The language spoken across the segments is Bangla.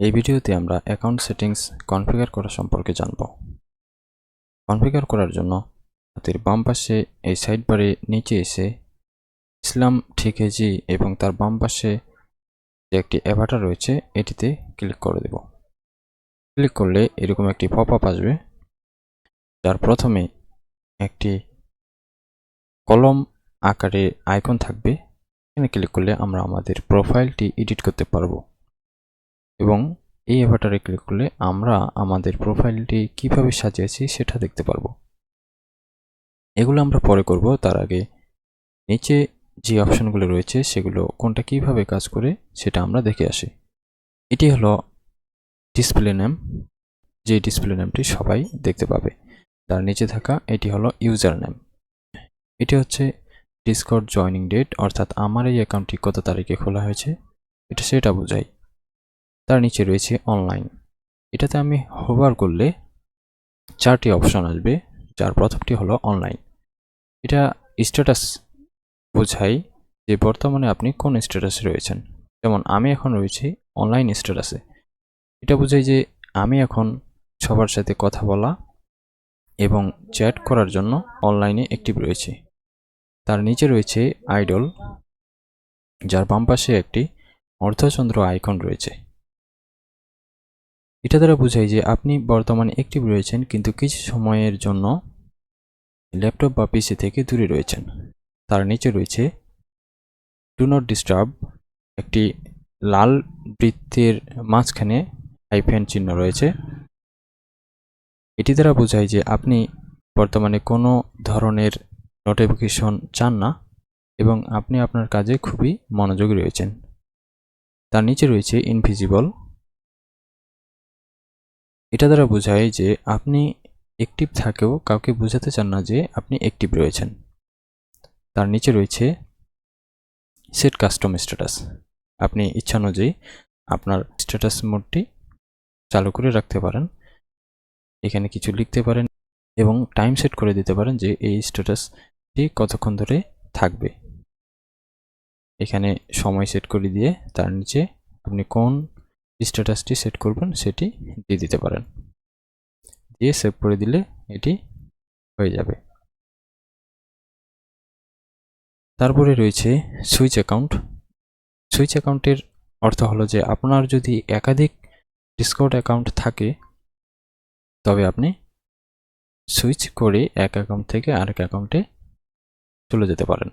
এই ভিডিওতে আমরা অ্যাকাউন্ট সেটিংস কনফিগার করা সম্পর্কে জানব। কনফিগার করার জন্য হাতের বাম পাশে এই সাইড বারে নিচে এসে ইসলাম ঠিকেজি এবং তার বাম পাশে যে একটি অ্যাভাটার রয়েছে এটিতে ক্লিক করে দেব। ক্লিক করলে এরকম একটি পপআপ আসবে, যার প্রথমে একটি কলম আকারে আইকন থাকবে। এখানে ক্লিক করলে আমরা আমাদের প্রোফাইলটি এডিট করতে পারবো এবং এই অ্যাভাটারে ক্লিক করলে আমরা আমাদের প্রোফাইলটি কিভাবে সাজিয়েছি সেটা দেখতে পারবো। এগুলো আমরা পরে করব, তার আগে নিচে যে অপশনগুলো রয়েছে সেগুলো কোনটা কিভাবে কাজ করে সেটা আমরা দেখে আসি। এটি হলো ডিসপ্লে নেম, যে ডিসপ্লে নেমটি সবাই দেখতে পাবে। তার নিচে থাকা এটি হলো ইউজার নেম। এটি হচ্ছে ডিসকর্ড জয়নিং ডেট, অর্থাৎ আমার এই অ্যাকাউন্টটি কত তারিখে খোলা হয়েছে এটা সেটা বোঝায়। তার নিচে রয়েছে অনলাইন। এটাতে আমি হোভার করলে 4টি অপশন আসবে, যার প্রথমটি হলো অনলাইন। এটা স্ট্যাটাস বোঝায় যে বর্তমানে আপনি কোন স্ট্যাটাসে রয়েছেন। যেমন আমি এখন রয়েছি অনলাইন স্ট্যাটাসে। এটা বোঝায় যে আমি এখন সবার সাথে কথা বলা এবং চ্যাট করার জন্য অনলাইনে অ্যাক্টিভ রয়েছি। তার নিচে রয়েছে আইডল, যার বাম পাশে একটি অর্ধচন্দ্র আইকন রয়েছে। এটা দ্বারা বোঝায় যে আপনি বর্তমানে অ্যাক্টিভ রয়েছেন কিন্তু কিছু সময়ের জন্য ল্যাপটপ বা পিসি থেকে দূরে রয়েছেন। তার নিচে রয়েছে ডু নট ডিস্টার্ব, একটি লাল বৃত্তের মাঝখানে হাইফেন চিহ্ন রয়েছে। এটি দ্বারা বোঝায় যে আপনি বর্তমানে কোনো ধরনের নোটিফিকেশন চান না এবং আপনি আপনার কাজে খুবই মনোযোগী রয়েছেন। তার নিচে রয়েছে ইনভিজিবল। এটা দ্বারা বোঝায় যে আপনি অ্যাক্টিভ থাকেও কাউকে বোঝাতে চান না যে আপনি অ্যাক্টিভ রয়েছেন। তার নিচে রয়েছে সেট কাস্টম স্ট্যাটাস। আপনি ইচ্ছানুযায়ী আপনার স্ট্যাটাস মোডটি চালু করে রাখতে পারেন। এখানে কিছু লিখতে পারেন এবং টাইম সেট করে দিতে পারেন যে এই স্ট্যাটাসটি কতক্ষণ ধরে থাকবে। এখানে সময় সেট করে দিয়ে তার নিচে আপনি কোন স্ট্যাটাসটি সেট করবেন সেটি দিয়ে দিতে পারেন। দিয়ে সেভ করে দিলে এটি হয়ে যাবে। তারপরে রয়েছে সুইচ অ্যাকাউন্ট। সুইচ অ্যাকাউন্টের অর্থ হলো যে আপনার যদি একাধিক ডিসকর্ড অ্যাকাউন্ট থাকে তবে আপনি সুইচ করে এক অ্যাকাউন্ট থেকে আরেক অ্যাকাউন্টে চলে যেতে পারেন।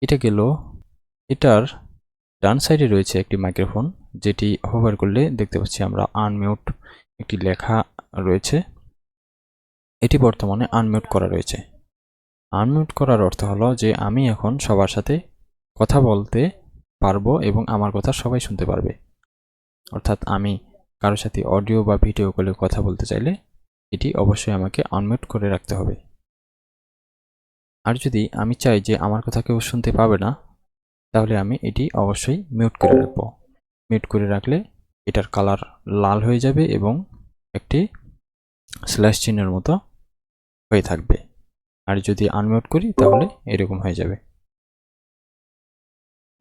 এটা গেল। এটার ডান সাইডে রয়েছে একটি মাইক্রোফোন, যেটি হোভার করলে দেখতে পাচ্ছি আমরা আনমিউট একটি লেখা রয়েছে। এটি বর্তমানে আনমিউট করা রয়েছে। আনমিউট করার অর্থ হলো যে আমি এখন সবার সাথে কথা বলতে পারবো এবং আমার কথা সবাই শুনতে পারবে। অর্থাৎ আমি কারোর সাথে অডিও বা ভিডিও কলে কথা বলতে চাইলে এটি অবশ্যই আমাকে আনমিউট করে রাখতে হবে। আর যদি আমি চাই যে আমার কথা কেউ শুনতে পাবে না, তাহলে আমি এটি অবশ্যই মিউট করে রাখবো। মিউট করে রাখলে এটার কালার লাল হয়ে যাবে এবং একটি স্ল্যাশ চিহ্নের মতো হয়ে থাকবে। আর যদি আনমিউট করি তাহলে এরকম হয়ে যাবে।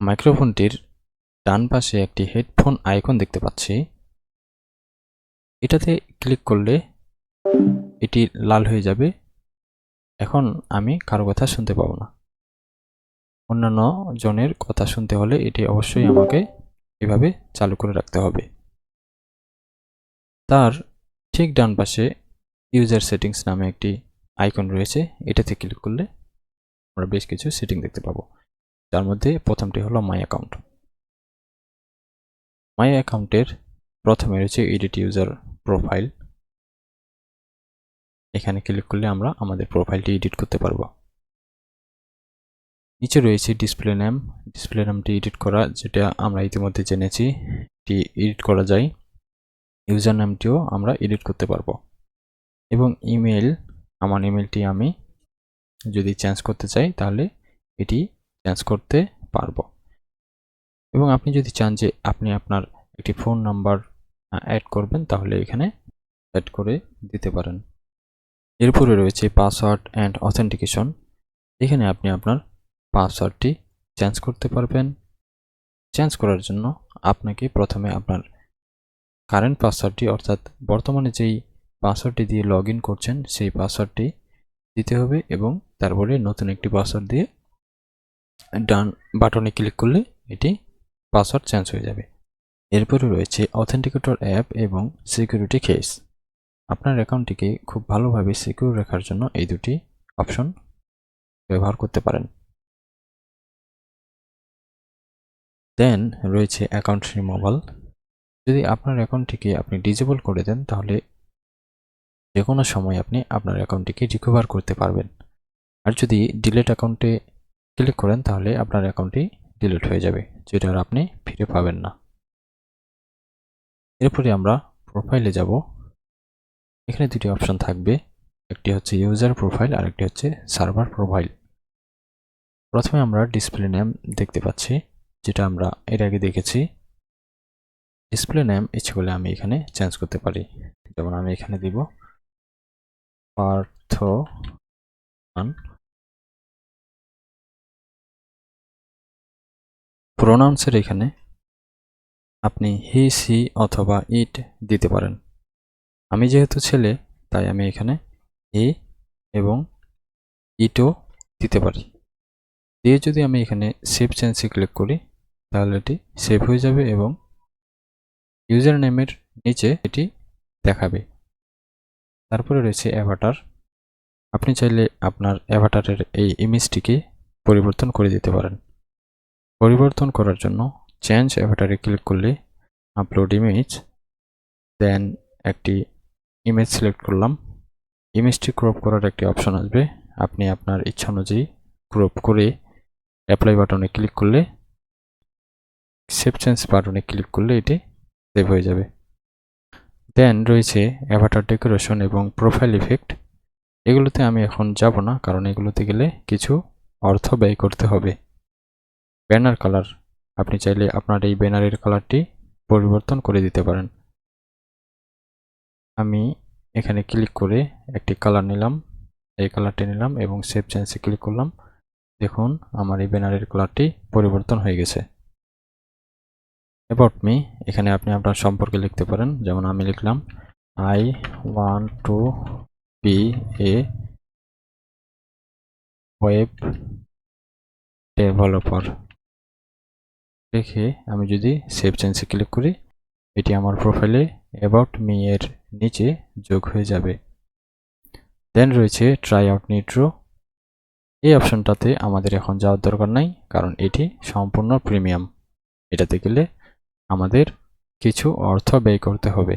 মাইক্রোফোনটির ডান পাশে একটি হেডফোন আইকন দেখতে পাচ্ছি। এটাতে ক্লিক করলে এটি লাল হয়ে যাবে। এখন আমি কারো কথা শুনতে পাবো না। অন্যান্য জনের কথা শুনতে হলে এটি অবশ্যই আমাকে এভাবে চালু করে রাখতে হবে। তার ঠিক ডান পাশে ইউজার সেটিংস নামে একটি আইকন রয়েছে। এটাতে ক্লিক করলে আমরা বেশ কিছু সেটিং দেখতে পাবো, যার মধ্যে প্রথমটি হলো মাই অ্যাকাউন্ট। মাই অ্যাকাউন্টের প্রথমে রয়েছে এডিট ইউজার প্রোফাইল। এখানে ক্লিক করলে আমরা আমাদের প্রোফাইলটি এডিট করতে পারবো। নিচে রয়েছে ডিসপ্লে নেম। ডিসপ্লে নামটি এডিট করা, যেটা আমরা ইতিমধ্যে জেনেছি এটি এডিট করা যায়। ইউজার নামটিও আমরা এডিট করতে পারবো এবং ইমেল, আমার ইমেলটি আমি যদি চেঞ্জ করতে চাই তাহলে এটি চেঞ্জ করতে পারবো। এবং আপনি যদি চান যে আপনি আপনার একটি ফোন নাম্বার অ্যাড করবেন তাহলে এখানে অ্যাড করে দিতে পারেন। এরপরে রয়েছে পাসওয়ার্ড অ্যান্ড অথেন্টিকেশন। এখানে আপনি আপনার পাসওয়ার্ডটি চেঞ্জ করতে পারবেন। চেঞ্জ করার জন্য আপনাকে প্রথমে আপনার কারেন্ট পাসওয়ার্ডটি অর্থাৎ বর্তমানে যেই পাসওয়ার্ডটি দিয়ে লগ ইন করছেন সেই পাসওয়ার্ডটি দিতে হবে এবং তারপরে নতুন একটি পাসওয়ার্ড দিয়ে ডান বাটনে ক্লিক করলে এটি পাসওয়ার্ড চেঞ্জ হয়ে যাবে। এরপরে রয়েছে অথেন্টিকেটর অ্যাপ এবং সিকিউরিটি কেস। আপনার অ্যাকাউন্টটিকে খুব ভালোভাবে সিকিউর রাখার জন্য এই দুটি অপশন ব্যবহার করতে পারেন। দেন রয়েছে অ্যাকাউন্ট রিমুভাল। যদি আপনার অ্যাকাউন্টটিকে আপনি ডিসেবল করে দেন তাহলে যে কোনো সময় আপনি আপনার অ্যাকাউন্টটিকে রিকভার করতে পারবেন। আর যদি ডিলিট অ্যাকাউন্টে ক্লিক করেন তাহলে আপনার অ্যাকাউন্টটি ডিলিট হয়ে যাবে, যেটা আর আপনি ফিরে পাবেন না। এরপরে আমরা প্রোফাইলে যাব। এখানে দুটি অপশন থাকবে, একটি হচ্ছে ইউজার প্রোফাইল আর একটি হচ্ছে সার্ভার প্রোফাইল। প্রথমে আমরা ডিসপ্লে নেম দেখতে পাচ্ছি, যেটা আমরা এর আগে দেখেছি। ডিসপ্লে নেম ইচ্ছে করলে আমি এখানে চেঞ্জ করতে পারি, যেমন আমি এখানে দিব পার্থ। প্রোনাউন্সের এখানে আপনি হি সি অথবা ইট দিতে পারেন। আমি যেহেতু ছেলে তাই আমি এখানে হি এবং ইটও দিতে পারি। দিয়ে যদি আমি এখানে সেভ চেঞ্জে ক্লিক করি তাহলে এটি সেভ হয়ে যাবে এবং ইউজার নেমের নিচে এটি দেখাবে। তারপরে রয়েছে অ্যাভাটার। আপনি চাইলে আপনার অ্যাভাটারের এই ইমেজটিকে পরিবর্তন করে দিতে পারেন। পরিবর্তন করার জন্য চেঞ্জ অ্যাভাটারে ক্লিক করলে আপলোড ইমেজ, দেন একটি ইমেজ সিলেক্ট করলাম। ইমেজটি ক্রপ করার একটি অপশন আসবে, আপনি আপনার ইচ্ছা অনুযায়ী ক্রপ করে অ্যাপ্লাই বাটনে ক্লিক করলে, সেভ চেঞ্জ বাটনে ক্লিক করলে এটি সেভ হয়ে যাবে। দেন রয়েছে অ্যাভাটার ডেকোরেশন এবং প্রোফাইল ইফেক্ট। এগুলোতে আমি এখন যাব না, কারণ এগুলোতে গেলে কিছু অর্থ ব্যয় করতে হবে। ব্যানার কালার, আপনি চাইলে আপনার এই ব্যানারের কালারটি পরিবর্তন করে দিতে পারেন। আমি এখানে ক্লিক করে একটি কালার নিলাম, এই কালারটি নিলাম এবং সেভ চেঞ্জে ক্লিক করলাম। দেখুন আমার এই ব্যানারের কালারটি পরিবর্তন হয়ে গেছে। অ্যাবাউট মি, এখানে আপনি আপনার সম্পর্কে লিখতে পারেন, যেমন আমি লিখলাম I want to be a web developer. লিখে আমি যদি সেভ চেঞ্জে ক্লিক করি এটি আমার প্রোফাইলে অ্যাবাউট মি এর নিচে যোগ হয়ে যাবে। দেন রয়েছে ট্রাই আউট নিট্রো। এই অপশনটাতে আমাদের এখন যাওয়ার দরকার নাই, কারণ এটি সম্পূর্ণ প্রিমিয়াম। এটাতে গেলে আমাদের কিছু অর্থ ব্যয় করতে হবে।